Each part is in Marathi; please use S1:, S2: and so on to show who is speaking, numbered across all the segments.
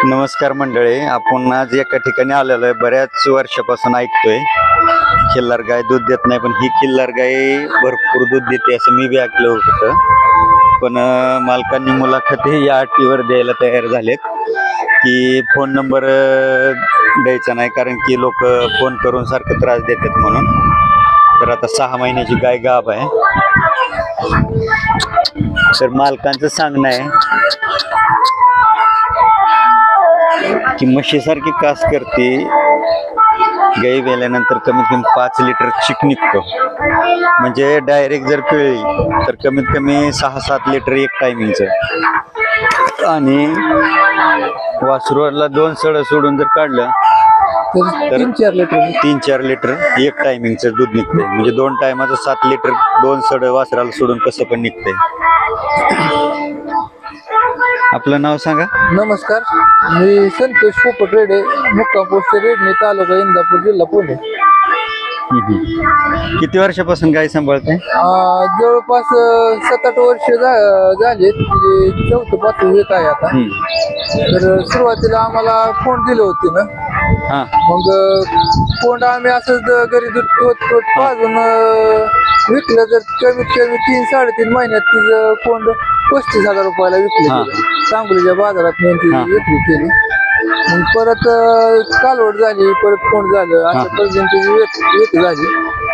S1: नमस्कार मंडळी, आपण आज एका ठिकाणी आलेलो आहे. बऱ्याच वर्षापासून ऐकतोय खिल्लार गाय दूध देत नाही, पण ही खिल्लार गाय भरपूर दूध देते असं मी बी ऐकलं होतं. पण मालकांनी मुलाखती या अटीवर द्यायला तयार झालेत की फोन नंबर द्यायचा नाही, कारण की लोक फोन करून सारखं त्रास देतात म्हणून. तर आता 6 महिन्याची गाय गाभ आहे. तर मालकांचं सांगणं आहे की म्हशीसारखी कास करते. गाई वेल्यानंतर कमीत कमी 5 लिटर चिक निघतो. म्हणजे डायरेक्ट जर पिळली तर कमीत कमी 6-7 लिटर एक टायमिंगचं. आणि वासरूला 2 सड सोडून जर काढलं तर 3-4 लिटर एक टायमिंगचं दूध निघतंय. म्हणजे 2 टायमाचं 7 लिटर 2 सड वासराला सोडून कसं पण निघतंय. आपलं नाव सांगा.
S2: नमस्कार, मी संतोष पोपट रेडे, मुक्काम पोस्ट रेडणे, तालुका इंदापूर, जिल्हा पुणे.
S1: किती वर्षापासून गाय सांभाळते?
S2: जवळपास 7-8 वर्ष झाले. 4th-5th येत आहे आता. तर सुरुवातीला आम्हाला फोन दिले होते ना, मग फोन आम्ही असंच घरी दूध पाजून विकलं. तर कमीत कमी 3-3.5 महिन्यात तिचं कोंड 35,000 रुपयाला विकलं. सांगलीच्या बाजारात नेऊन ती विक्री केली. मग परत कालवड झाली, परत कोंड झालं, अशा पद्धतीने विक्री झाली.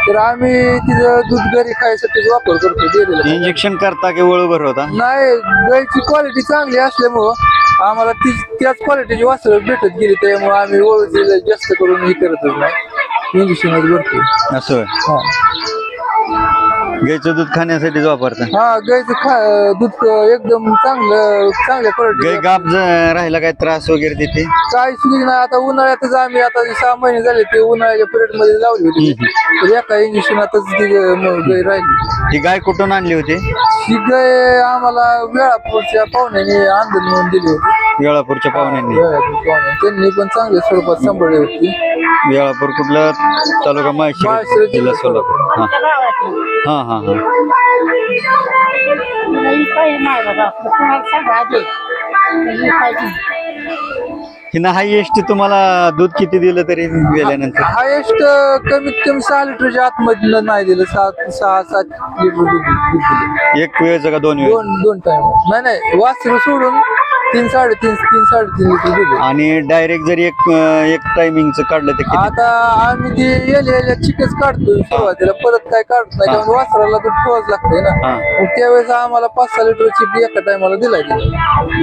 S2: तर आम्ही तिचं दूध घरी खायसाठी वापर करतो. दिलेलं
S1: इंजेक्शन करता की वळू भरवता?
S2: नाही, गायची क्वालिटी चांगली असल्यामुळं आम्हाला त्याच क्वालिटीची वासरं भेटत गेली. त्यामुळे आम्ही वळूची जास्त करून हे करतच नाही, इंजेक्शनच भरतो.
S1: असं गायचं दूध खाण्यासाठीच वापरता?
S2: गायचं दूध एकदम चांगल्या क्वालिटी.
S1: गाय गाभ राहिला काय त्रास वगैरे तिथे?
S2: काय सुविधा नाही. आता उन्हाळ्यातच आम्ही आता 6 महिने झाले ते उन्हाळ्याच्या पिरियड मध्ये लावली होती. तर एका इंजेक्शनातच ती गाय राहिली.
S1: ही गाय कुठून आणली होती?
S2: ही गाय आम्हाला वेळापूरच्या पाहुण्याने आंदोलन म्हणून दिली होती.
S1: वेळापूरच्या पाहुण्यांनी?
S2: त्यांनी पण चांगल्या स्वरूपात सांभाळली होती.
S1: वेळापूर कुठलं तालुका? माळशिरस, जिल्हा सोलापूर. हिनं हायएस्ट तुम्हाला दूध किती दिलं तरी गेल्यानंतर?
S2: हायएस्ट कमीत कमी 6 लिटरच्या आतमध्ये नाही दिलं. 6-7 लिटर दूध दिलं.
S1: एक वेळेचं का 2 वेळ?
S2: दोन टाइम. नाही, वासरू सोडून 3-3.5 लिटर दिले.
S1: आणि डायरेक्ट जर एक टायमिंगचं काढलं तर किती?
S2: आता आम्ही ती येल्या चिकच काढतोय सुरुवातीला, परत काय काढत नाही. त्यामुळे वासराला दूध ठेवाच लागतंय ना. मग त्यावेळेस आम्हाला 5-6 लिटर चिक एका टायमाला दिलाय.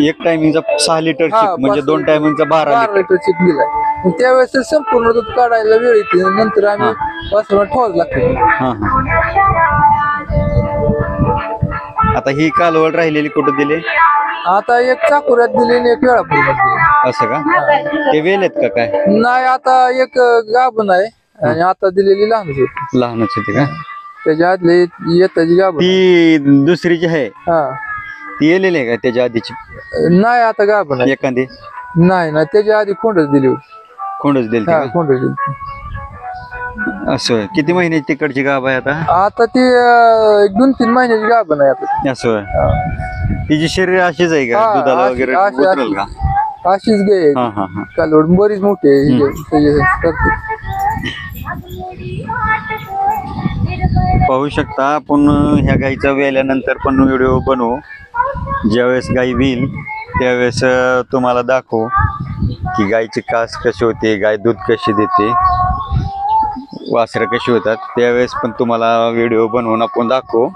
S1: एक टायमिंगचा 6 लिटर चिक, म्हणजे 2 टायमिंगचा 12
S2: लिटर चिक दिलाय. मग त्यावेळेस संपूर्ण दूध काढायला वेळ येते. नंतर आम्ही वासराला ठेवाच लागतंय.
S1: आता ही कालवड राहिलेली कुठं दिली?
S2: आता एक चाकुऱ्यात दिली आणि एक वेळापूर दिली.
S1: असं का? ते वेलेत का काय?
S2: नाही, आता एक गाभण आहे आणि आता दिलेली
S1: लहानच होती का?
S2: त्याच्या आदली येताची गाभण.
S1: ती दुसरीची आहे? ती येलेली आहे का त्याच्या आधीची?
S2: नाही, आता गाभण आहे
S1: एखादी.
S2: नाही, त्याच्या आधी खोंडच दिली होती.
S1: खोंडच दिली?
S2: खोंडच दिली.
S1: असं किती महिन्याची तिकडची गाभ आहे आता?
S2: आता ती 2-3 महिन्याची गाभण आहे आता.
S1: असं तिची शरीर अशीच आहे का? दुधाला वगैरे उतरल का?
S2: अशीच गाय कालवड बरीच मोठी आहे.
S1: पाहू शकता आपण ह्या गाईचा वेल्यानंतर पण व्हिडिओ बनवू. ज्यावेळेस गाई होईल त्यावेळेस तुम्हाला दाखवू की गायची कास कशी होते, गाय दूध कशी देते, वासरं कशी होतात. त्यावेळेस पण तुम्हाला व्हिडिओ बनवून आपण दाखवू.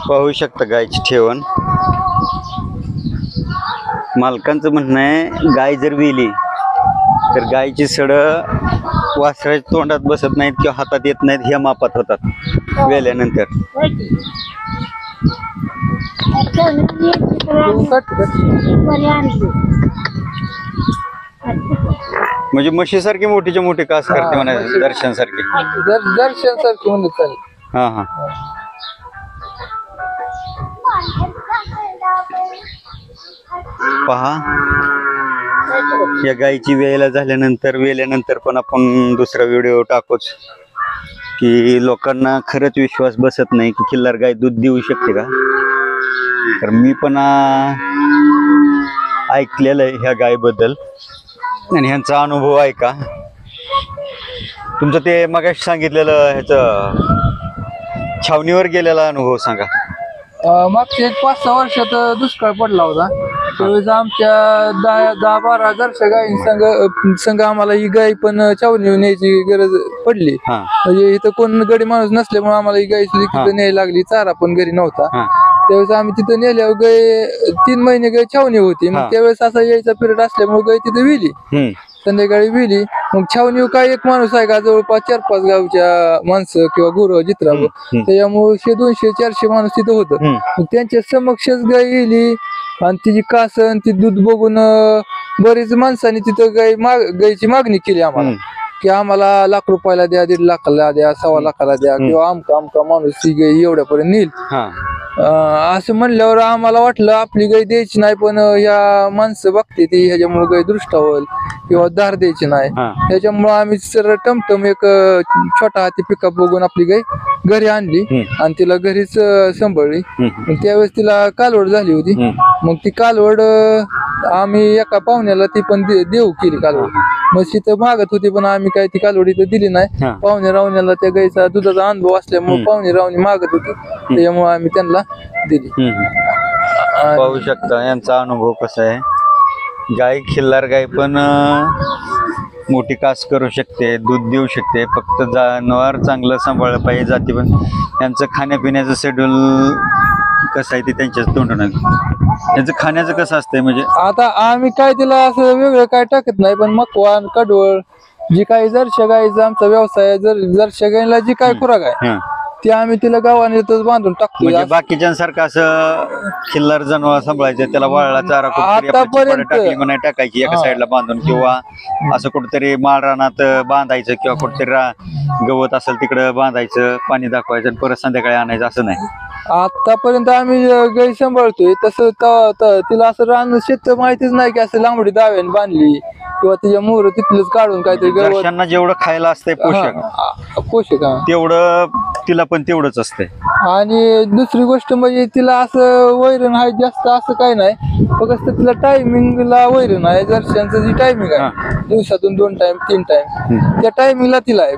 S1: पाहू शकता गायची ठेवण. मालकांचं म्हणणं आहे गाय जर विली तर गायची सड वासराच्या तोंडात बसत नाहीत किंवा हातात येत नाहीत, ह्या मापात होतात वेल्यानंतर.
S2: कट
S1: म्हणजे म्हशीसारखी मोठीच्या मोठी कास करते
S2: हा,
S1: म्हणायचं
S2: म्हशी-
S1: दर्शन सारखी.
S2: दर्शन सारखी म्हणत चालेल.
S1: हा हा. पहा या गायीची वेळेला वेल्यानंतर पण आपण दुसरा व्हिडिओ टाकूच की लोकांना खरंच विश्वास बसत नाही की खिल्लार गाय दूध देऊ शकते का. तर मी पण ऐकलेलं आहे ह्या गायबद्दल आणि ह्यांचा अनुभव आहे का. तुमचं ते मगाशी सांगितलेलं ह्याचं छावणीवर गेलेला अनुभव सांगा.
S2: मागच्या एक 5-6 वर्षात दुष्काळ पडला होता. त्यावेळेस आमच्या 10-12 जरशा गायी संघ आम्हाला ही गाय पण छावणी न्यायची गरज पडली. म्हणजे इथं कोण गडी माणूस नसल्यामुळे आम्हाला ही गाय तिथं न्यायला लागली. चारा पण घरी नव्हता. त्यावेळेस आम्ही तिथं नेल्यावर गाय 3 महिने गाय छावणी होती. मग त्यावेळेस असा यायचा पिरियड असल्यामुळे गाय तिथे विली. संध्याकाळी विली. मग छावणी काय एक माणूस आहे का जवळपास 4-5 गावच्या माणसं किंवा गुरु जित्राव त्याच्यामुळे 100-200-400 माणूस तिथं होतं. मग त्यांच्या समक्षच गाय गेली आणि तिची कासन ती दूध बघून बरीच माणसांनी तिथं गायची मागणी केली आम्हाला की आम्हाला लाख रुपयाला द्या, 1.5 लाखाला द्या, 1.25 लाखाला द्या किंवा आमका माणूस ती गाय एवढ्यापर्यंत नेईल. असं म्हणल्यावर आम्हाला वाटलं आपली गाय द्यायची नाही पण या माणसं बघते ती ह्याच्यामुळे गाय दृष्टावल किंवा धार द्यायची नाही. त्याच्यामुळे आम्ही सरळ टमटम एक छोटा हाती पिकअप बघून आपली गाय घरी आणली आणि तिला घरीच सांभाळली. त्यावेळेस तिला कालवड झाली होती. मग ती कालवड आम्ही एका पाहुण्याला ती पण देऊ केली कालवड. मग तिथं मागत होती पण आम्ही काय ती कालवड इथं दिली नाही. पाहुणे रावण्याला त्या गायचा दुधाचा अनुभव असल्यामुळे पाहुणे रावणी मागत होती त्याच्यामुळे आम्ही त्यांना दिली.
S1: पाहू शकता यांचा अनुभव कसा आहे. गाय खिल्लार गाय पण मोठी कास करू शकते, दूध देऊ शकते. फक्त जनावर चांगलं सांभाळलं पाहिजे. जाती पण त्यांचं खाण्यापिण्याचं शेड्यूल कसं आहे ते त्यांच्याच तोंडून. त्यांचं खाण्याचं कसं असतंय म्हणजे
S2: आता आम्ही काय तिला असं वेगळं काय टाकत नाही पण मकवान कडवळ जी काही जरशा गायीचा आमचा व्यवसाय आहे. जरशा गायीला जी काय खुराक आहे ते आम्ही तिला गावाने बांधून टाकतो.
S1: म्हणजे बाकीच्यांसारखं असं खिल्लार जनावर सांभाळायचं त्याला वाळला चारा कुठेतरी टाकली म्हणा टाकायची एका साईडला बांधून किंवा असं कुठेतरी माळ रानात बांधायचं किंवा कुठेतरी गवत असेल तिकडं बांधायचं, पाणी दाखवायचं परत संध्याकाळी आणायचं असं नाही.
S2: आतापर्यंत आम्ही गाय सांभाळतोय तसं तिला असं रान शेत माहितीच नाही की असं लांबडी दाव्याने बांधली किंवा तिच्या मोहर तिथलंच काढून काहीतरी
S1: गवत जेवढं खायला असतंय
S2: पोषक
S1: तेवढं तिला पण तेवढंच असतंय.
S2: आणि दुसरी गोष्ट म्हणजे तिला असं वैरण आहे जास्त असं काय नाही. फक्त तिला टायमिंगला वैरण आहे. जरशांचं जी टायमिंग आहे दिवसातून 2 टाइम 3 टाइम त्या टायमिंगला तिला आहे.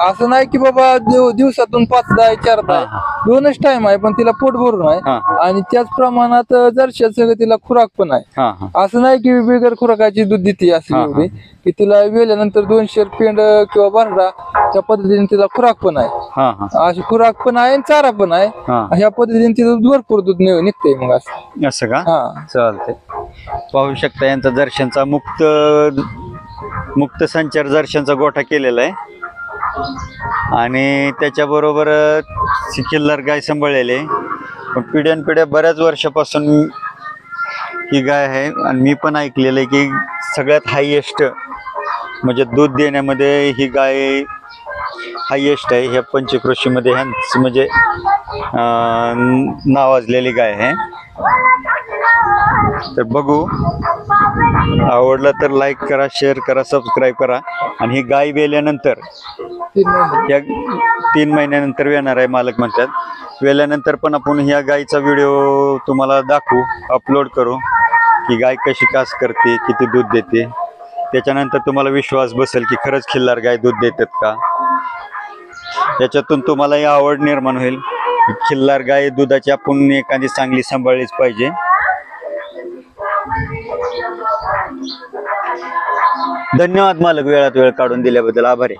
S2: असं नाही की बाबा दिवसातून 5-10 4-10 2च टाइम आहे पण तिला पोट भरून आहे. आणि त्याच प्रमाणात जरशाचं तिला खुराक पण आहे. असं नाही की बिगर खुराकाची दूध देते असं एवढी की तिला वेल्यानंतर 200 पेंड किंवा भरडा त्या पद्धतीने तिला खुराक पण आहे. अशी खुराक पण आहे आणि चारा पण आहे. ह्या पद्धतीने तिथं भरपूर दूध निघते. मग
S1: असं का चालतंय. पाहू शकता यांचा दर्शनचा मुक्त संचार दर्शनचा गोठा केलेला आहे आणि त्याच्याबरोबर खिल्लार गाय सांभाळलेले पण पिढ्यानपिढ्या बऱ्याच वर्षापासून ही गाय आहे. आणि मी पण ऐकलेलं आहे की सगळ्यात हायएस्ट म्हणजे दूध देण्यामध्ये ही गाय हायएस्ट आहे. ह्या पंचकृषीमध्ये ह्यांचं म्हणजे नावाजलेली गाय आहे. तर बघू आवडलं तर लाईक करा, शेअर करा, सबस्क्राईब करा. आणि ही गाय वेल्यानंतर 3 महिन्यानंतर येणार आहे मालक म्हणतात. वेल्यानंतर पण आपण ह्या गायचा व्हिडिओ तुम्हाला दाखवू, अपलोड करू की गाय कशी कास करते, किती दूध देते. त्याच्यानंतर तुम्हाला विश्वास बसेल की खरंच खिल्लार गाय दूध देतात का. याच्यातून तुम्हालाही आवड निर्माण होईल. खिल्लार गाय दुधाची आपण एखादी चांगली सांभाळलीच पाहिजे. धन्यवाद मालक, वेळात वेळ काढून दिल्याबद्दल आभारी.